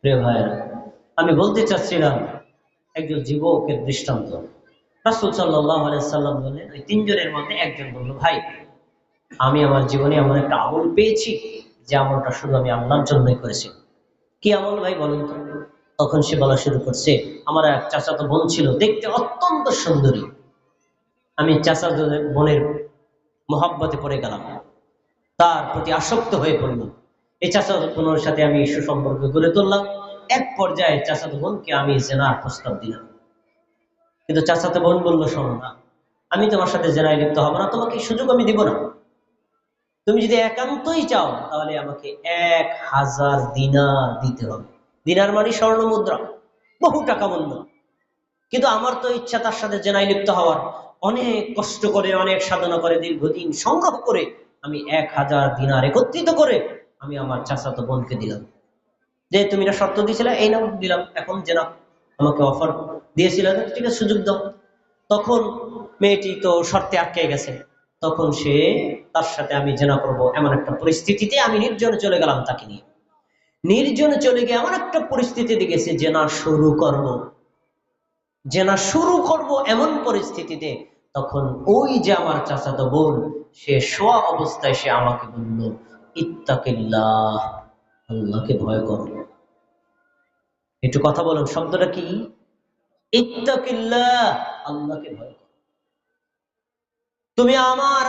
প্রিয় ভাইয়েরা, আমি বলতে চাচ্ছিলাম একজন যুবকের দৃষ্টান্ত। রাসূল সাল্লাল্লাহু আলাইহি সাল্লাম বললেন, ওই তিনজনের মধ্যে একজন বলল, ভাই আমি আমার জীবনে এমন একটা আমল পেয়েছি যে আমলটা শুধু আমি আল্লাহর জন্যই করেছি। কি আমল ভাই বলেন তো? তখন সে বলা শুরু করছে, আমার এক চাচাতো বোন ছিল, দেখতে অত্যন্ত সুন্দরী। আমি চাচাতো বোনের মহব্বতে পড়ে গেলাম, তার প্রতি আসক্ত হয়ে পড়লাম। এই চাচাতো বোনের সাথে আমি সুসম্পর্ক গড়ে তুললাম। এক পর্যায়ে চাচাতো বোনকে আমি জেনার প্রস্তাব দিলাম। কিন্তু চাচাতো বোন বললো, শোনো না, আমি তোমার সাথে জেনায় লিপ্ত হবো না, তোমাকে এই সুযোগ আমি দিব না। তুমি যদি একান্তই চাও তাহলে আমাকে 1000 দিনার দিতে হবে। দিনার মানে স্বর্ণ মুদ্রা, বহু টাকা মূল্য। কিন্তু আমার তো ইচ্ছা তার সাথে জেনায় লিপ্ত হওয়ার। অনেক কষ্ট করে, অনেক সাধনা করে, দীর্ঘদিন সংগ্রহ করে আমি 1000 দিনার একত্রিত করে আমি আমার চাচাতো বোনকে দিলাম। যে তুমি এটা শর্ত দিয়েছিলে, এই নাও দিলাম, এখন জেনা আমাকে অফার দিয়েছিল, ঠিক আছে সুযোগ দাও। তখন মেয়েটি তো শর্তে আটকে গেছে। তখন সে, তার সাথে আমি জেনা করব এমন একটা পরিস্থিতিতে আমি নির্জনে চলে গেলাম তাকে নিয়ে। নির্জনে চলে গিয়ে এমন একটা পরিস্থিতিতে গেছে, জেনা শুরু করব এমন পরিস্থিতিতে তখন ওই যে আমার চাচাতো বোন, সে শোয়া অবস্থায় সে আমাকে বলল, ইত্তাকিল্লাহ, আল্লাহকে ভয় করো। একটু কথা বলুন, শব্দটা কি? ইত্তাকিল্লাহ, আল্লাহকে ভয় করো। তুমি আমার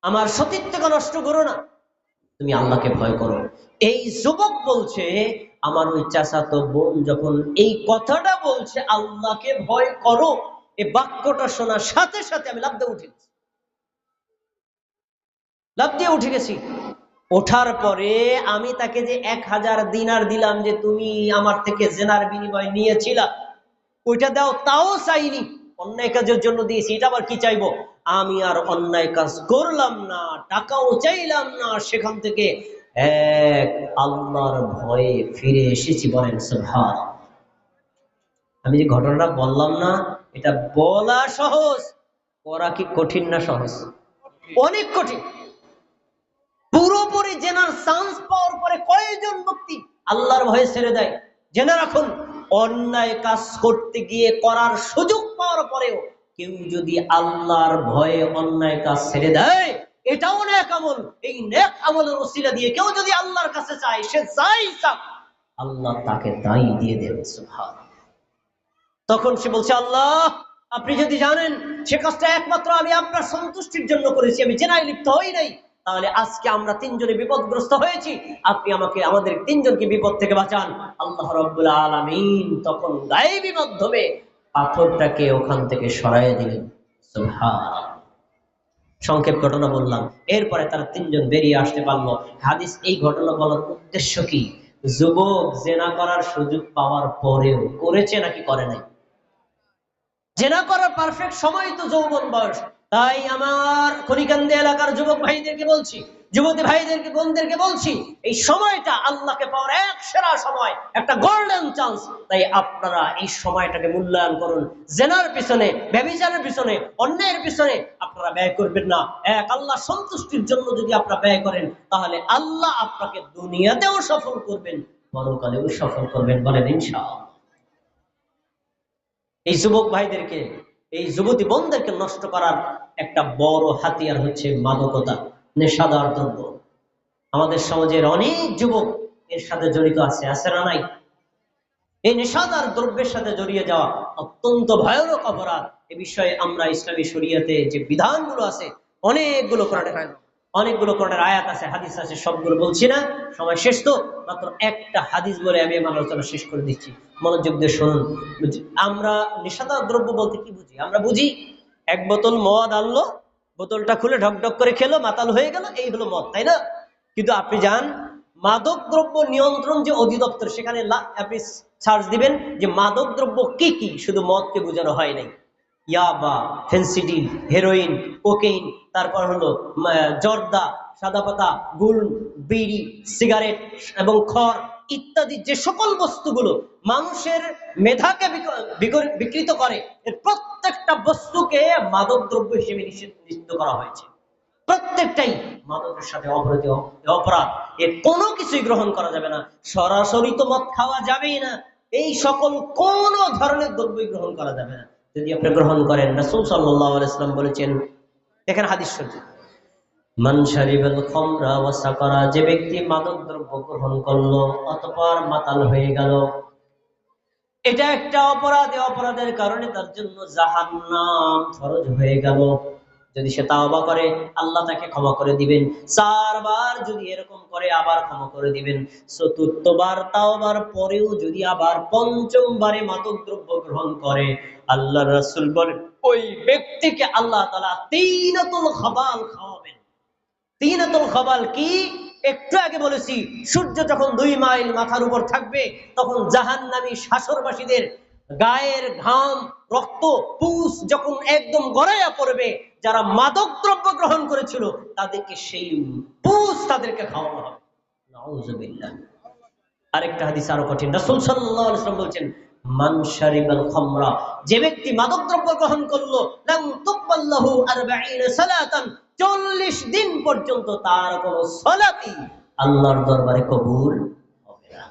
আমার সতীত্বকে নষ্ট করো না, তুমি আল্লাহকে ভয় করো। এই যুবক বলছে, আমার ওই চাচাতো বোন যখন এই কথাটা বলছে, আল্লাহকে ভয় করো, এই বাক্যটা শোনার সাথে সাথে আমি লাফ দিয়ে উঠে গেছি। ওঠার পরে আমি তাকে যে 1000 দিনার দিলাম, যে তুমি আমার থেকে জেনার বিনিময় নিয়েছিলা, ওইটা দাও, তাও চাইনি। অন্যায় কাজের জন্য দিয়েছি, এটা আবার কি চাইবো? আমি আর অন্যায় কাজ করলাম না, টাকাও চাইলাম না, সেখান থেকে এক আল্লাহর ভয়ে ফিরে এসেছি। বলেন সুবহানাল্লাহ। আমি যে ঘটনাটা বললাম না, এটা বলা সহজ, করা কি কঠিন না সহজ? অনেক কঠিন। পুরোপুরি জেনার চান্স পাওয়ার পরে কয়েকজন ব্যক্তি আল্লাহর ভয়ে ছেড়ে দেয়? জেনে রাখুন, অন্যায় কাজ করতে গিয়ে করার সুযোগ পাওয়ার পরেও কেউ যদি আল্লাহর ভয়ে অন্যায় কাজ ছেড়ে দেয়, এটাও নেক আমল। এই নেক আমলের ওসিলা দিয়ে কেউ যদি আল্লাহর কাছে চায়, সে যাই চাক, আল্লাহ তাকে তাই দিয়ে দেবে। সুবহানাল্লাহ। তখন সে বলছে, আল্লাহ, আপনি যদি জানেন সে কাজটা একমাত্র আমি আপনার সন্তুষ্টির জন্য করেছি, আমি জেনায় লিপ্ত হই নাই, তাহলে আজকে আমরা তিনজনে বিপদগ্রস্ত হয়েছি, আপনি আমাদের তিনজনকে বিপদ থেকে বাঁচান। আল্লাহ রাব্বুল আলামিন তখন গায়েবী মাধ্যমে পাথরটাকে ওখান থেকে সরাইয়া দিলেন। সুবহানাল্লাহ। সংক্ষেপ ঘটনা বললাম, এরপরে তারা তিনজন বেরিয়ে আসতে পারলো। হাদিস এই ঘটনা বলার উদ্দেশ্য কি? যুবক জেনা করার সুযোগ পাওয়ার পরেও করেছে নাকি করে নাই? জেনা করার পারফেক্ট সময় তো যৌবন বয়স। তাই আমার খনিকান্দে এলাকার যুবক ভাইদেরকে বলছি, যুবতী ভাইদেরকে, বোনদেরকে বলছি, এই সময়টা আল্লাহকে পাওয়ার এক সেরা সময়, একটা গোল্ডেন চান্স। তাই আপনারা এই সময়টাকে মূল্যায়ন করুন। জেনার পিছনে, ব্যভিচারের পিছনে, অন্যায়ের পিছনে আপনারা ব্যয় করবেন না। এক আল্লাহ সন্তুষ্টির জন্য যদি আপনারা ব্যয় করেন, তাহলে আল্লাহ আপনাকে দুনিয়াতেও সফল করবেন, পরকালেও সফল করবেন। বলেন ইনশাআল্লাহ। এই যুবক ভাইদেরকে, এই যুবতী বোনদেরকে নষ্ট করার একটা বড় হাতিয়ার হচ্ছে মাদকতা, নেশাদার দ্রব্য। আমাদের সমাজের অনেক যুবক এর সাথে জড়িত আছে, আছে না নাই? এই নেশাদার দ্রব্যের সাথে জড়িয়ে যাওয়া অত্যন্ত ভয়ানক অপরাধ। এ বিষয়ে আমরা ইসলামী শরীয়তে যে বিধানগুলো আছে, অনেকগুলো কোরআনের আয়াত আছে, হাদিস আছে, সবগুলো বলছি না, সময় শেষ তো। মাত্র একটা হাদিস বলে আমি আমার আলোচনা শেষ করে দিচ্ছি, মনোযোগ দিয়ে শুনুন। আমরা নেশাদার দ্রব্য বলতে কি বুঝি? আমরা বুঝি এক বোতল মদ আনলো, বোতলটা খুলে ঢকঢক করে খেলো, মাতাল হয়ে গেল, এই হলো মদ, তাই না? কিন্তু আপনি যান মাদক দ্রব্য নিয়ন্ত্রণ যে অধিদপ্তর, সেখানে আপনি সার্চ দিবেন যে মাদক দ্রব্য কি কি, শুধু মদকে বোঝানো হয় নাই। ইয়াবা, ফেন্সিডিল, হেরোইন, কোকেইন, তারপর হলো জর্দা, সাদা পাতা, গুল, বিড়ি, সিগারেট এবং খড় ইত্যাদি যে সকল বস্তুগুলো মানুষের মেধাকে বিকৃত করে, এর প্রত্যেকটা বস্তুকে মাদক দ্রব্য হিসেবে নিষিদ্ধ করা হয়েছে। প্রত্যেকটাই মাদকের সাথে অপরাধ। এর কোনো কিছুই গ্রহণ করা যাবে না। সরাসরি তো মদ খাওয়া যাবেই না, এই সকল কোন ধরনের দ্রব্যই গ্রহণ করা যাবে না। যদি আপনি গ্রহণ করেন, রাসূল সাল্লাল্লাহু আলাইহি ওয়াসাল্লাম বলেছেন, দেখেন হাদিস শরীফ, মান শারিবাল খামরা ওয়া সাকারা, যে ব্যক্তি মাদক দ্রব্য গ্রহণ করলো অতঃপর মাতাল হয়ে গেল, এটা একটা অপরাধ। এই অপরাধের কারণে তার জন্য জাহান্নাম ফরজ হয়ে গেল। যদি সে তাওবা করে, আল্লাহ তাকে ক্ষমা করে দিবেন। 4 বার যদি এরকম করে, আবার ক্ষমা করে দিবেন। চতুর্থবার তাওবার পরেও যদি আবার পঞ্চম বারে মাদক দ্রব্য গ্রহণ করে, আল্লাহর রাসূল বলেন ওই ব্যক্তিকে আল্লাহ তাআলা তিনাতুল খাবাল খাওয়াবেন। তিনাতুল খাবাল কি? একটু আগে বলেছি, সূর্য যখন 2 মাইল মাথার উপর থাকবে, তখন জাহান্নামী শাসরবাসীদের গায়ের ঘাম, রক্ত, পুষ যখন একদম গড়াইয়া পড়বে, যারা মাদক দ্রব্য গ্রহণ করেছিল তাদেরকে সেই পুষ তাদেরকে খাওয়ানো হবে। নাউযুবিল্লাহ। আরেকটা হাদিস আরো কঠিন। রাসূল সাল্লাল্লাহু আলাইহি ওয়াসাল্লাম বলেছেন, মান শারিবাল খামরা, যে ব্যক্তি মাদক দ্রব্য গ্রহণ করলো, লাম তুকবাল্লাহু 40 সালাতান, 40 দিন পর্যন্ত তার কোন সালাতই আল্লাহর দরবারে কবুল হবে না।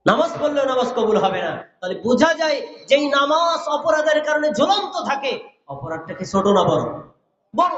নামাজ পড়লেও নামাজ কবুল হবে না। তাহলে বোঝা যায় যে এই নামাজ অপরাধের কারণে ঝুলন্ত থাকে, অপরাধটা কি ছোট না বড়? বড়।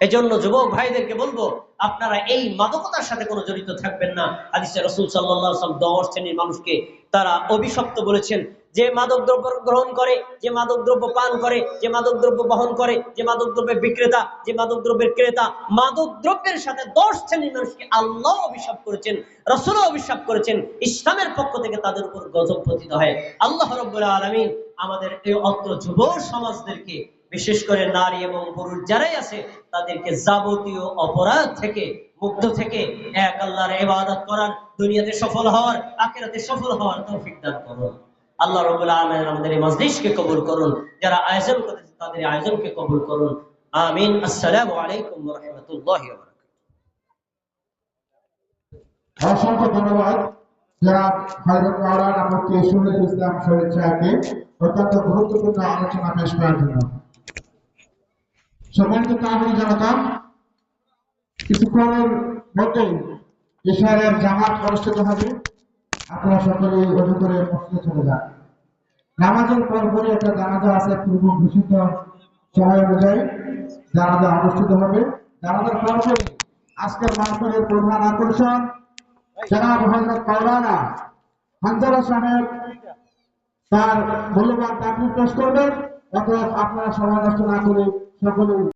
এজন্য যুবক ভাইদেরকে বলবো, আপনারা এই মাদকতার সাথে কোনো জড়িত থাকবেন না। হাদিসে রাসূল সাল্লাল্লাহু আলাইহি ওয়াসাল্লাম 10 শ্রেণীর মানুষকে তারা অভিশপ্ত বলেছেন। যে মাদক দ্রব্য গ্রহণ করে, যে মাদক দ্রব্য পান করে, যে মাদক দ্রব্য বহন করে, যে মাদক দ্রব্যের বিক্রেতা, যে মাদক দ্রব্যের ক্রেতা, মাদক দ্রব্যের সাথে 10 শ্রেণীর মানুষকে আল্লাহ অভিশাপ করেছেন, রাসূলও অভিশাপ করেছেন। ইসলামের পক্ষ থেকে তাদের উপর গজব পতিত হয়। আল্লাহ রাব্বুল আলামিন আমাদের এই অত্র যুব সমাজদেরকে, বিশেষ করে নারী এবং পুরুষ যারাই আছে, তাদেরকে যাবতীয় অপরাধ থেকে, মুক্ত থেকে এক আল্লাহর ইবাদত করার, দুনিয়াতে সফল হওয়ার, আখিরাতে সফল হওয়ার তৌফিক দান করুন। আল্লাহ রাব্বুল আলামিন আমাদের এই মজলিসকে কবুল করুন। যারা আয়োজন করেছে তাদের আয়োজনকে কবুল করুন। আমিন। আসসালামু আলাইকুম ওয়া রাহমাতুল্লাহি ওয়া বারাকাতুহু। অসংখ্য ধন্যবাদ জনাব হযরত মাওলানা মুফতি শহীদুল ইসলাম শহীদ সাহেবকে অত্যন্ত গুরুত্বপূর্ণ আলোচনা পেশ করার জন্য। সম্মানিত তামিল জনতা, কিছুক্ষণের মধ্যেই ইশারের জামাত অনুষ্ঠিত হবে। আপনারা সকলেই ওযু করে মসজিদে চলে যান। নামাজের পরপরই একটা জানাজা আছে, পূর্ব ঘোষিত সময় অনুযায়ী জানাজা অনুষ্ঠিত হবে। জানাজার পরপরই আজকের মাহফিলের প্রধান আকর্ষণ জনাব হযরত মাওলানা হানজালা সাহেব তার মূল্যবান তাকরীর পেশ করবেন। অতএব আপনারা সময় নষ্ট না করে সকলেই